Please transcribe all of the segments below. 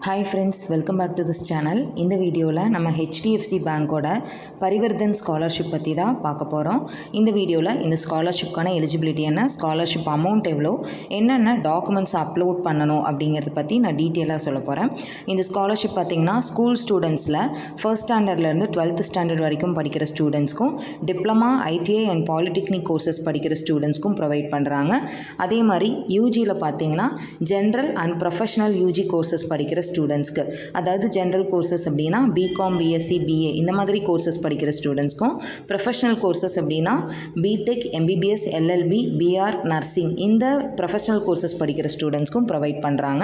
Hi friends, welcome back to this channel. இந்த வீடியோவில் நம்ம HDFC பேங்கோட பரிவர்தன் ஸ்காலர்ஷிப் பற்றி தான் பார்க்க போகிறோம். இந்த வீடியோவில் இந்த ஸ்காலர்ஷிப்கான எலிஜிபிலிட்டி என்ன, ஸ்காலர்ஷிப் அமௌண்ட் எவ்வளோ, என்னென்ன டாக்குமெண்ட்ஸ் அப்லோட் பண்ணணும் அப்படிங்கிறத பற்றி நான் டீட்டெயிலாக சொல்ல போகிறேன். இந்த ஸ்காலர்ஷிப் பார்த்திங்கன்னா ஸ்கூல் ஸ்டூடெண்ட்ஸில் ஃபர்ஸ்ட் ஸ்டாண்டர்ட்லேருந்து 12th ஸ்டாண்டர்ட் வரைக்கும் படிக்கிற ஸ்டூடெண்ட்ஸ்க்கும், diploma, ITI and polytechnic courses படிக்கிற ஸ்டூடெண்ட்ஸ்க்கும் ப்ரொவைட் பண்ணுறாங்க. அதே மாதிரி யூஜியில் பார்த்திங்கன்னா general and professional UG courses படிக்கிற ஸ்டூடெண்ட்ஸ்க்கு, அதாவது ஜென்ரல் கோர்சஸ் அப்படின்னா பிகாம், பிஎஸ்சி, பிஏ இந்த மாதிரி கோர்சஸ் படிக்கிற ஸ்டூடெண்ட்ஸ்க்கும், ப்ரொஃபஷனல் கோர்சஸ் அப்படின்னா BTech, MBBS, LLB, BR, nursing இந்த ப்ரொஃபஷனல் கோர்சஸ் படிக்கிற ஸ்டூடெண்ட்ஸ்க்கும் ப்ரொவைட் பண்ணுறாங்க.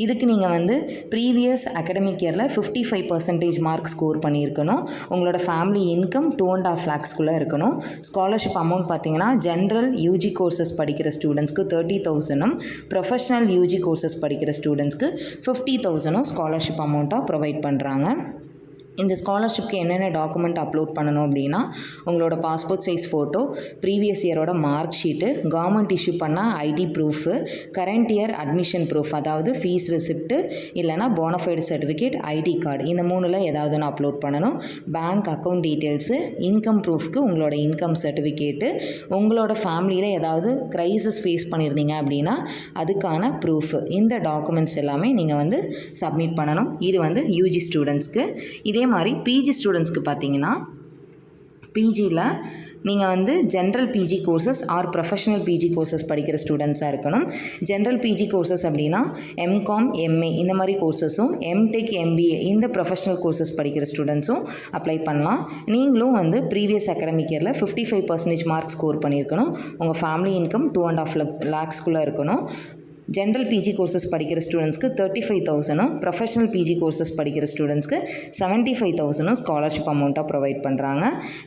இதுக்கு நீங்கள் ப்ரீவியஸ் அகடமிக் இயரில் 55% மார்க் ஸ்கோர் பண்ணியிருக்கணும். உங்களோட ஃபேமிலி இன்கம் 2.5 lakhsக்குள்ளே இருக்கணும். ஸ்காலர்ஷிப் அமௌண்ட் பார்த்தீங்கன்னா ஜென்ரல் யூஜி கோர்சஸ் படிக்கிற ஸ்டூடெண்ட்ஸ்க்கு 30,000, ப்ரொஃபஷனல் யூஜி கோர்சஸ் படிக்கிற ஸ்டூடெண்ட்ஸ்க்கு 50,000 ஸ்காலர்ஷிப் அமௌண்ட்டாக ப்ரொவைட் பண்ணுறாங்க. இந்த ஸ்காலர்ஷிப்க்கு என்னென்ன டாக்குமெண்ட் அப்லோட் பண்ணணும் அப்படின்னா, உங்களோட பாஸ்போர்ட் சைஸ் ஃபோட்டோ, ப்ரீவியஸ் இயரோட மார்க் ஷீட்டு, கவர்மெண்ட் இஷ்யூ பண்ண ID proof, current year admission proof அதாவது ஃபீஸ் ரெசிப்ட்டு இல்லைனா போனஃபைடு சர்டிஃபிகேட், ஐடி கார்டு இந்த மூணில் ஏதாவது ஒன்று அப்லோட் பண்ணணும். பேங்க் அக்கௌண்ட் டீட்டெயில்ஸு, இன்கம் ப்ரூஃப்க்கு உங்களோட இன்கம் சர்டிஃபிகேட்டு, உங்களோட ஃபேமிலியில் ஏதாவது க்ரைசிஸ் ஃபேஸ் பண்ணியிருந்தீங்க அப்படின்னா அதுக்கான ப்ரூஃபு, இந்த டாக்குமெண்ட்ஸ் எல்லாமே நீங்கள் சப்மிட் பண்ணணும். இது யூஜி ஸ்டூடெண்ட்ஸ்க்கு. இதே மாதிரி பிஜி ஸ்டூடெண்ட்ஸ்க்கு பார்த்தீங்கன்னா, பிஜியில் நீங்கள் general PG courses or professional PG courses படிக்கிற ஸ்டூடெண்ட்ஸாக இருக்கணும். ஜென்ரல் பிஜி கோர்சஸ் அப்படின்னா எம்காம், எம்ஏ இந்த மாதிரி கோர்சஸும், எம்டெக், எம்பிஏ இந்த ப்ரொஃபஷனல் கோர்சஸ் படிக்கிற ஸ்டூடெண்ட்ஸும் அப்ளை பண்ணலாம். நீங்களும் ப்ரீவியஸ் அகடமிக் இயரில் 55% மார்க் ஸ்கோர் பண்ணியிருக்கணும். உங்கள் ஃபேமிலி இன்கம் 2.5 lakhsக்குள்ளே இருக்கணும். ஜென்ரல் பிஜி கோர்சஸ் படிக்கிற ஸ்டூடெண்ட்ஸ்க்கு 35,000, ப்ரொஃபஷனல் பிஜி கோர்சஸ் படிக்கிற ஸ்டூடெண்ட்ஸ்க்கு 75,000 ஸ்காலர்ஷிப் அமௌண்ட்டாக ப்ரொவைட் பண்ணுறாங்க.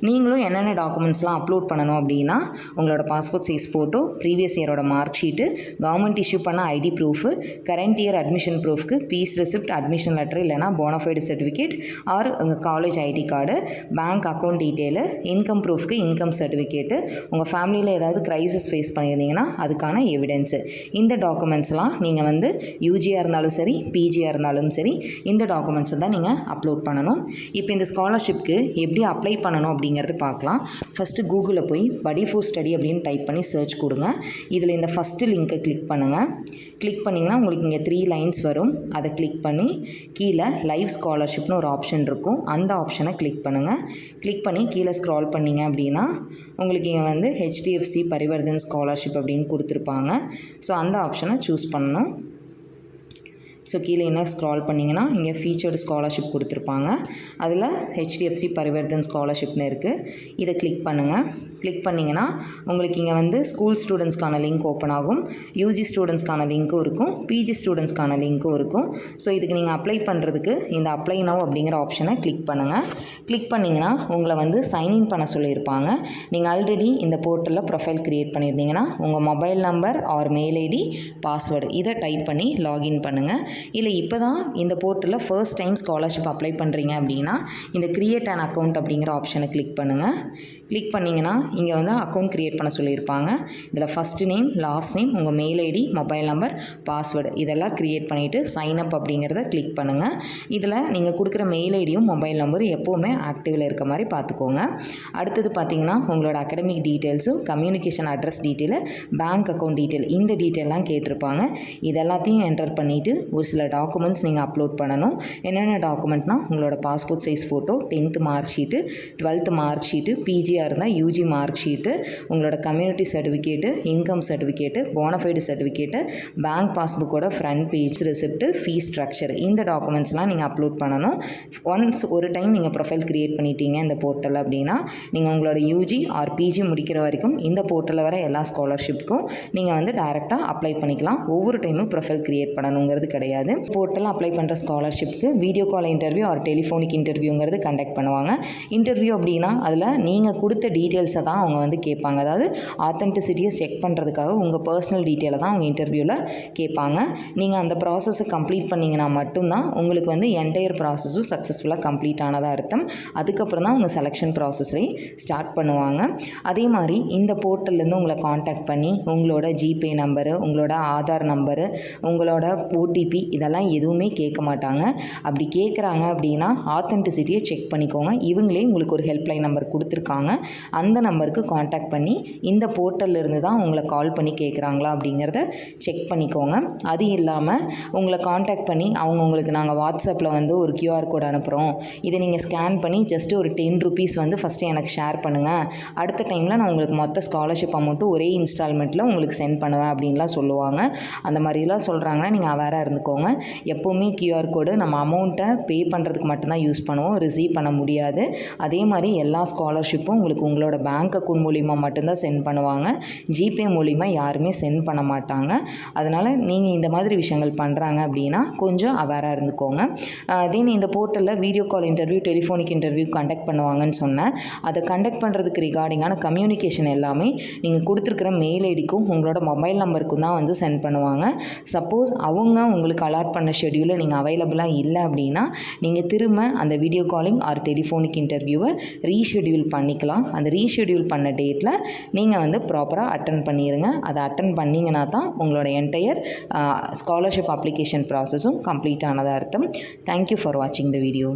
நீங்களும் என்னென்ன டாக்குமெண்ட்ஸ்லாம் அப்லோட் பண்ணணும் அப்படின்னா, உங்களோட பாஸ்போர்ட் சைஸ் ஃபோட்டோ, ப்ரீவியஸ் இயரோட மார்க் ஷீட்டு, கவர்மெண்ட் இஷ்யூ பண்ண ID proof, current year admission ப்ரூஃப்க்கு ஃபீஸ் ரெசிப்ட், அட்மிஷன் லெட்டர் இல்லைனா போனஃபைடு சர்டிஃபிகேட் ஆர் உங்கள் college ID card, bank account detail, income ப்ரூஃப்க்கு இன்கம் சர்டிஃபிகேட்டு, உங்கள் ஃபேமிலியில் ஏதாவது க்ரைசிஸ் ஃபேஸ் பண்ணியிருந்தீங்கன்னா அதுக்கான எவிடன்ஸு. இந்த டாக்குமெண்ட்ஸ்லாம் நீங்கள் யூஜியாக இருந்தாலும் சரி, பிஜியாக இருந்தாலும் சரி, இந்த டாக்குமெண்ட்ஸை தான் நீங்கள் அப்லோட் பண்ணணும். இப்போ இந்த ஸ்காலர்ஷிப்க்கு எப்படி அப்ளை பண்ணணும் அப்படிங்கிறது பார்க்கலாம். ஃபஸ்ட்டு கூகுளில் போய் படி ஃபார் ஸ்டடி அப்படின்னு டைப் பண்ணி சர்ச் கொடுங்க. இதில் இந்த ஃபஸ்ட்டு லிங்க்கை கிளிக் பண்ணுங்கள். கிளிக் பண்ணிங்கன்னா உங்களுக்கு இங்கே 3 லைன்ஸ் வரும். அதை கிளிக் பண்ணி கீழே லைவ் ஸ்காலர்ஷிப்னு ஒரு ஆப்ஷன் இருக்கும். அந்த ஆப்ஷனை கிளிக் பண்ணுங்கள். கிளிக் பண்ணி கீழே ஸ்க்ரால் பண்ணிங்க அப்படின்னா உங்களுக்கு இங்கே HDFC பரிவர்தன் ஸ்காலர்ஷிப் அப்படின்னு கொடுத்துருப்பாங்க. ஸோ அந்த ஆப்ஷனை சூஸ் பண்ணணும். ஸோ கீழே என்ன ஸ்க்ரால் பண்ணிங்கன்னா இங்கே ஃபீச்சர்டு ஸ்காலர்ஷிப் கொடுத்துருப்பாங்க. அதில் HDFC பரிவர்தன் ஸ்காலர்ஷிப்னு இருக்குது. இதை கிளிக் பண்ணுங்கள். கிளிக் பண்ணிங்கன்னா உங்களுக்கு இங்கே ஸ்கூல் ஸ்டூடெண்ட்ஸ்க்கான லிங்க் ஓப்பன் ஆகும். யூஜி ஸ்டூடெண்ட்ஸ்க்கான லிங்க்கும் இருக்கும், பிஜி ஸ்டூடெண்ட்ஸ்க்கான லிங்க்கும் இருக்கும். ஸோ இதுக்கு நீங்கள் அப்ளை பண்ணுறதுக்கு இந்த அப்ளை நவ் அப்படிங்கிற ஆப்ஷனை கிளிக் பண்ணுங்கள். கிளிக் பண்ணிங்கன்னா உங்களை சைன்இன் பண்ண சொல்லியிருப்பாங்க. நீங்கள் ஆல்ரெடி இந்த போர்ட்டலில் ப்ரொஃபைல் க்ரியேட் பண்ணியிருந்தீங்கன்னா உங்கள் mobile number or mail ID, password இதை டைப் பண்ணி லாகின் பண்ணுங்கள். இல்லை இப்போ தான் இந்த போர்ட்டலில் ஃபர்ஸ்ட் டைம் ஸ்காலர்ஷிப் அப்ளை பண்ணுறீங்க அப்படின்னா இந்த கிரியேட் அன் அக்கௌண்ட் அப்படிங்கிற ஆப்ஷனை கிளிக் பண்ணுங்கள். கிளிக் பண்ணிங்கன்னா இங்கே அக்கௌண்ட் க்ரியேட் பண்ண சொல்லியிருப்பாங்க. இதில் ஃபஸ்ட் நேம், லாஸ்ட் நேம், உங்கள் mail ID, mobile number, password இதெல்லாம் க்ரியேட் பண்ணிவிட்டு சைன் அப் அப்படிங்கிறத கிளிக் பண்ணுங்கள். இதில் நீங்கள் கொடுக்குற மெயில் ஐடியும் மொபைல் நம்பரும் எப்போவுமே ஆக்டிவில் இருக்க மாதிரி பார்த்துக்கோங்க. அடுத்தது பார்த்திங்கன்னா உங்களோட அகடமிக் டீட்டெயில்ஸும், communication address detail, bank account detail இந்த டீட்டெயிலாம் கேட்டிருப்பாங்க. இதெல்லாத்தையும் என்டர் பண்ணிவிட்டு ஒரு சில டாக்குமெண்ட்ஸ் நீங்கள் அப்லோட் பண்ணணும். என்னென்ன டாக்குமெண்ட்னா உங்களோட passport size photo, 10th mark sheet, 12th mark sheet, பிஜியாக இருந்தால் யூஜி மார்க் ஷீட்டு, உங்களோட community certificate, income certificate, bonafide certificate, bank பாஸ்புக்கோட front page receipt, fees structure இந்த டாக்குமெண்ட்ஸ்லாம் நீங்கள் அப்லோட் பண்ணணும். ஒன்ஸ் ஒரு டைம் நீங்கள் ப்ரொஃபைல் க்ரியேட் பண்ணிட்டீங்க இந்த போர்ட்டல் அப்படின்னா நீங்கள் உங்களோட யூஜி ஆர் பிஜி முடிக்கிற வரைக்கும் இந்த போர்ட்டலில் வர எல்லா ஸ்காலர்ஷிப்புக்கும் நீங்கள் டைரெக்டாக அப்ளை பண்ணிக்கலாம். ஒவ்வொரு டைமும் ப்ரொஃபைல் க்ரியேட் பண்ணணுங்கிறது கிடையாது. போர்ட்டலில் அப்ளை பண்ணுற ஸ்காலர்ஷிப்க்கு video call interview or telephonic இன்டர்வியூங்கிறது கண்டக்ட் பண்ணுவாங்க. இன்டர்வியூ அப்படின்னா அதில் நீங்கள் கொடுத்த டீட்டெயில்ஸை தான் அவங்க கேட்பாங்க. அதாவது ஆத்தென்டிசிட்டியை செக் பண்ணுறதுக்காக உங்கள் பர்சனல் டீட்டெயிலை தான் அவங்க இன்டர்வியூவில் கேட்பாங்க. நீங்கள் அந்த ப்ராசஸை கம்ப்ளீட் பண்ணிங்கன்னா மட்டும்தான் உங்களுக்கு என்டையர் ப்ராசஸும் சக்ஸஸ்ஃபுல்லாக கம்ப்ளீட் ஆனதாக அர்த்தம். அதுக்கப்புறம் தான் உங்கள் செலெக்ஷன் ப்ராசஸை ஸ்டார்ட் பண்ணுவாங்க. அதே மாதிரி இந்த போர்ட்டல்லேருந்து உங்களை காண்டாக்ட் பண்ணி உங்களோட ஜிபே நம்பரு, உங்களோட ஆதார் நம்பரு, உங்களோட ஓடிபி இதெல்லாம் எதுவுமே கேட்க மாட்டாங்க. அப்படி கேட்குறாங்க அப்படின்னா ஆத்தென்டிசிட்டியை செக் பண்ணிக்கோங்க. இவங்களே உங்களுக்கு ஒரு ஹெல்ப்லைன் நம்பர் கொடுத்துருக்காங்க. அந்த நம்பருக்கு காண்டாக்ட் பண்ணி இந்த போர்ட்டல்லேருந்து தான் உங்களை கால் பண்ணி கேட்குறாங்களா அப்படிங்கிறத செக் பண்ணிக்கோங்க. அது இல்லாமல் உங்களை காண்டாக்ட் பண்ணி அவங்க உங்களுக்கு நாங்கள் வாட்ஸ்அப்பில் வந்து ஒரு QR கோட் அனுப்புகிறோம், இதை நீங்கள் ஸ்கேன் பண்ணி ஜஸ்ட்டு ஒரு 10 ருபீஸ் வந்து ஃபஸ்ட்டு எனக்கு ஷேர் பண்ணுங்கள், அடுத்த டைமில் நான் உங்களுக்கு மொத்த ஸ்காலர்ஷிப் அமௌண்ட்டு ஒரே இன்ஸ்டால்மெண்ட்டில் உங்களுக்கு சென்ட் பண்ணுவேன் அப்படின்லாம் சொல்லுவாங்க. அந்த மாதிரிலாம் சொல்கிறாங்கன்னா நீங்கள் அவேராக இருந்துக்கோங்க. எப்போவுமே QR கோடு நம்ம அமௌண்ட்டை பே பண்ணுறதுக்கு மட்டும்தான் யூஸ் பண்ணுவோம், ரிசீவ் பண்ண முடியாது. அதே மாதிரி எல்லா ஸ்காலர்ஷிப்பும் உங்களுக்கு உங்களோட பேங்க் அக்கௌண்ட் மூலிமா மட்டும்தான் சென்ட் பண்ணுவாங்க. ஜிபே மூலிமா யாருமே சென்ட் பண்ண மாட்டாங்க. அதனால் நீங்கள் இந்த மாதிரி விஷயங்கள் பண்ணுறாங்க அப்படின்னா கொஞ்சம் அவேராக இருந்துக்கோங்க. தென் இந்த போர்ட்டலில் video call interview, telephonic interview conduct பண்ணுவாங்கன்னு சொன்னேன். அதை கண்டக்ட் பண்ணுறதுக்கு ரிகார்டிங்கான கம்யூனிகேஷன் எல்லாமே நீங்கள் கொடுத்துருக்குற மெயில் ஐடிக்கும் உங்களோட மொபைல் நம்பருக்கும் தான் வந்து சென்ட் பண்ணுவாங்க. சப்போஸ் அவங்க உங்களுக்கு அலாட் பண்ண ஷெட்யூலில் நீங்கள் அவைலபிளாக இல்லை அப்படின்னா நீங்கள் திரும்ப அந்த வீடியோ காலிங் ஆர் டெலிஃபோனிக் இன்டர்வியூவை ரீஷெட்யூல் பண்ணிக்கலாம். அந்த ரீஷெட்யூல் பண்ண டேட்டில் நீங்கள் வந்து ப்ராப்பராக அட்டன் பண்ணிடுங்க. அதை அட்டன் பண்ணிங்கன்னா தான் உங்களோட என்டையர் ஸ்காலர்ஷிப் அப்ளிகேஷன் ப்ராசஸும் கம்ப்ளீட் ஆனதாக அர்த்தம். தேங்க்யூ ஃபார் வாட்சிங் த வீடியோ.